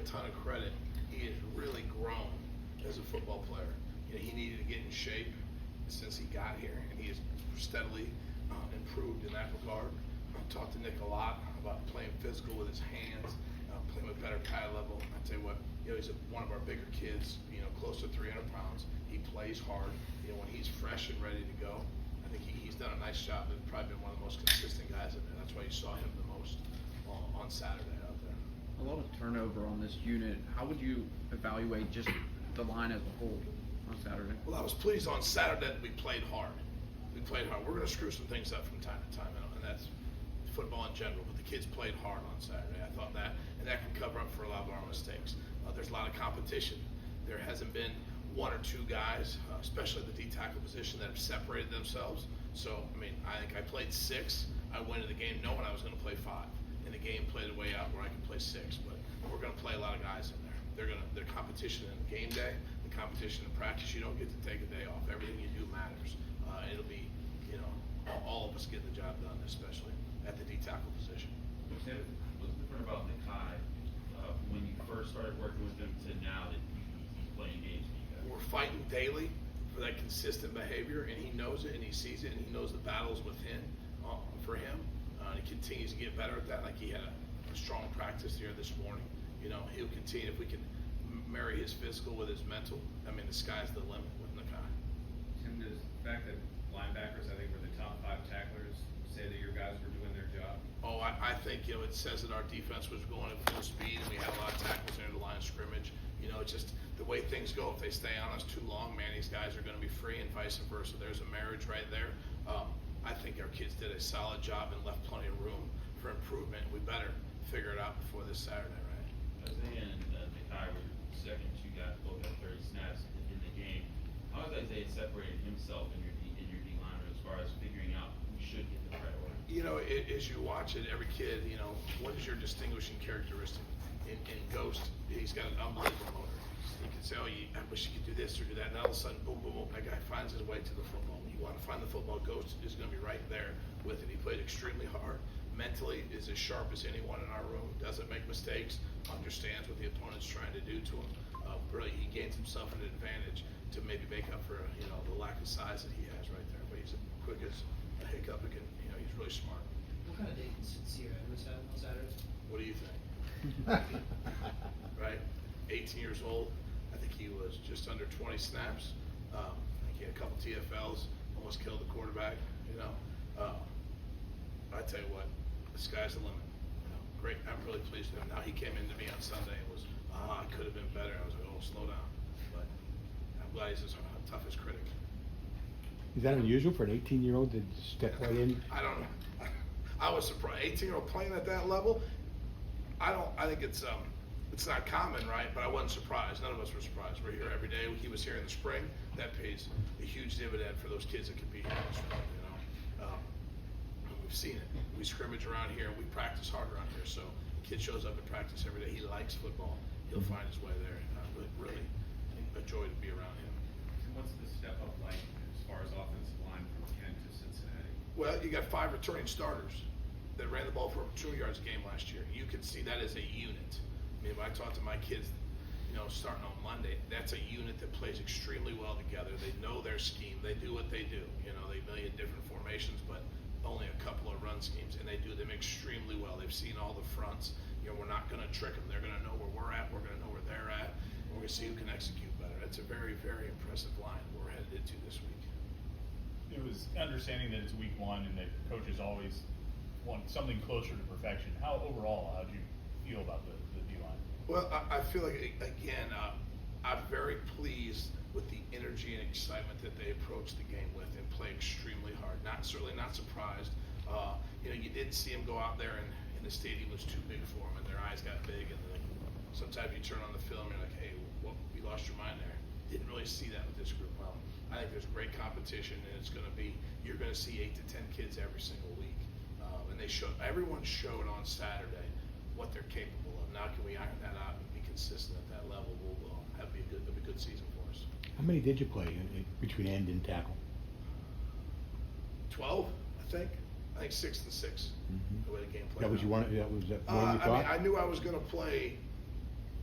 a ton of credit. He has really grown as a football player. You know, he needed to get in shape since he got here, and he has steadily improved in that regard. I talked to Nick a lot about playing physical with his hands, playing with better pad level. I tell you what, you know, he's one of our bigger kids. You know, close to 300 pounds. He plays hard. You know, when he's fresh and ready to go, I think he's done a nice job. He's probably been one of the most consistent guys in there. That's why you saw him the most on Saturday out there. A lot of turnover on this unit. How would you evaluate just the line as a whole on Saturday? Well, I was pleased on Saturday that we played hard. We played hard. We're going to screw some things up from time to time, and that's football in general, but the kids played hard on Saturday. I thought that, and that can cover up for a lot of our mistakes. There's a lot of competition. There hasn't been one or two guys, especially at the D tackle position, that have separated themselves. So, I mean, I think I played 6. I went into the game knowing I was going to play 5. And the game played a way out where I could play 6. But we're going to play a lot of guys in there. Their competition in game day, the competition in practice. You don't get to take a day off. Everything you do matters. It'll be, you know, all of us getting the job done, especially at the D tackle position. What's different about Nakai when you first started working with him to now that he's playing games for you guys? We're fighting daily for that consistent behavior, and he knows it, and he sees it, and he knows the battles within for him. And he continues to get better at that. Like he had a strong practice here this morning. You know, he'll continue if we can marry his physical with his mental. I mean, the sky's the limit with Nakai. Tim, does the fact that linebackers, I think, were the top 5 tacklers, say that your guys were doing their job? Oh, I think, you know, it says that our defense was going at full speed, and we had a lot of tackles near the line of scrimmage. You know, it's just the way things go. If they stay on us too long, man, these guys are going to be free, and vice versa. There's a marriage right there. I think our kids did a solid job and left plenty of room for improvement. We better figure it out before this Saturday, right? Isaiah and Nakai were second 2 guys, both had 30 snaps in the game. How has Isaiah separated himself in your D line as far as figuring out who should get the priority? You know, as you watch it, every kid, you know, what is your distinguishing characteristic? In Ghost, he's got an unbelievable motor. You can say, oh, I wish you could do this or do that, and all of a sudden, boom, boom, boom, that guy finds his way to the football. When you want to find the football, Ghost is going to be right there with it. He played extremely hard. Mentally is as sharp as anyone in our room. Doesn't make mistakes. Understands what the opponent's trying to do to him. Really, he gains himself an advantage to maybe make up for the lack of size that he has right there. But he's quick as a hiccup again. You know, he's really smart. What kind of day Sierra Edwards have on Saturday? What do you think? Right, 18 years old. I think he was just under 20 snaps. I think he had a couple TFLs. Almost killed the quarterback. You know. I tell you what, the sky's the limit. You know, great. I'm really pleased with him. Now he came into me on Sunday and was, I could have been better. I was like, oh, slow down. But I'm glad he's his toughest critic. Is that unusual for an 18-year-old to step right in? I don't know. I was surprised. 18-year-old playing at that level. I think it's not common, right? But I wasn't surprised. None of us were surprised. We're here every day. He was here in the spring. That pays a huge dividend for those kids that compete here in the spring. You know. We've seen it. We scrimmage around here. We practice hard around here. So the kid shows up at practice every day. He likes football. He'll find his way there. And I really a joy to be around him. And what's the step up like as far as offensive line from Kent to Cincinnati? Well, you got 5 returning starters that ran the ball for over 200 yards a game last year. You can see that as a unit. I mean, when I talk to my kids, you know, starting on Monday, that's a unit that plays extremely well together. They know their scheme. They do what they do. You know, they million different formations, but only a couple of run schemes, and they do them extremely well. They've seen all the fronts. You know, we're not going to trick them. They're going to know where we're at. We're going to know where they're at. And we're going to see who can execute better. That's a very, very impressive line we're headed into this week. It was understanding that it's week 1 and that coaches always want something closer to perfection. How overall, how do you feel about the D-line? Well, I feel like, again, I'm very pleased with the energy and excitement that they approach the game with and play extremely hard. Certainly not surprised. You know, you did see them go out there and the stadium was too big for them and their eyes got big, and then sometimes you turn on the film and you're like, hey, well, you lost your mind there. Didn't really see that with this group. Well, I think there's great competition, and it's going to be, you're going to see 8 to 10 kids every single week. And everyone showed on Saturday what they're capable of. Now can we iron that out and be consistent at that level? We'll have a good season for us. How many did you play between end and tackle? 12, I think. I think 6 and 6. The way the game played. That was out. That was more than you thought? I mean, I knew I was going to play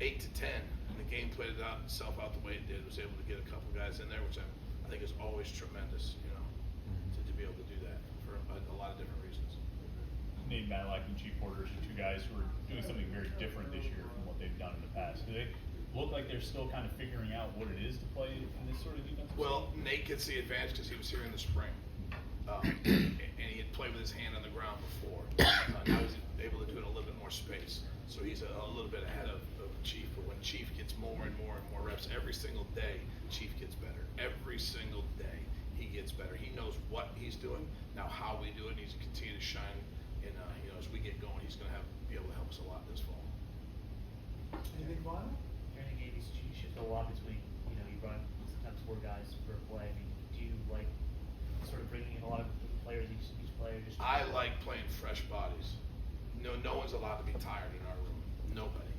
8 to 10, and the game played itself out the way it did. Was able to get a couple guys in there, which I think is always tremendous, you know, to be able to do that for a lot of different reasons. Nate Matlock and Chief Porter are two guys who are doing something very different this year from what they've done in the past. Do they look like they're still kind of figuring out what it is to play in this sort of defensive Well, scheme? Nate gets the advantage because he was here in the spring, and he had played with his hand on the ground before. Now he's able to do it in a little bit more space, so he's a little bit ahead of Chief. But when Chief gets more and more and more reps every single day, Chief gets better. Every single day, he gets better. He knows what he's doing. Now, how we do it needs to continue to shine. And you know, as we get going, he's going to be able to help us a lot this fall. Anything final? During the game, you shift a lot between, you know, you run sometimes 4 guys per play. I mean, do you like sort of bringing in a lot of players, each player just? I like playing fresh bodies. No one's allowed to be tired in our room. Nobody.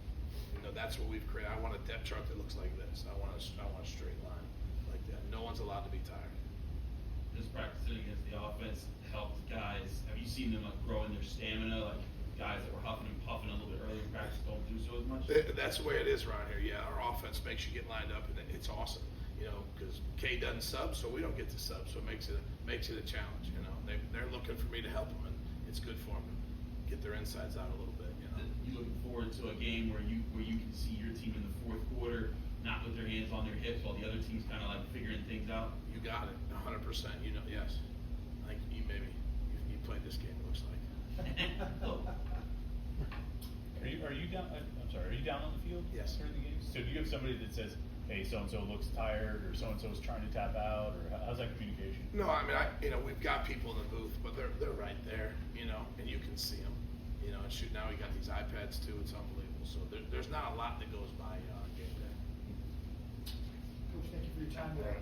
You know, that's what we've created. I want a depth chart that looks like this. I want a straight line like that. No one's allowed to be tired. Just practicing against the offense helped guys. Have you seen them like grow in their stamina? Like guys that were huffing and puffing a little bit earlier in practice don't do so as much. That's the way it is around here. Yeah, our offense makes you get lined up, and it's awesome. You know, because K doesn't sub, so we don't get to sub, so it makes it a challenge. You know, they're looking for me to help them, and it's good for them to get their insides out a little bit. You know, You looking forward to a game where you can see your team in the fourth quarter not with their hands on their hips while the other team's kind of like figuring things out. you got it, 100%. You know, yes. Like you played this game. It looks like. Are you down? I'm sorry. Are you down on the field? Yes. During the games? So do you have somebody that says, "Hey, so and so looks tired," or "So and so is trying to tap out," or how's that communication? No, I mean, we've got people in the booth, but they're right there, you know, and you can see them, you know. And shoot, now we got these iPads too. It's unbelievable. So there's not a lot that goes by game day. Coach, thank you for your time today.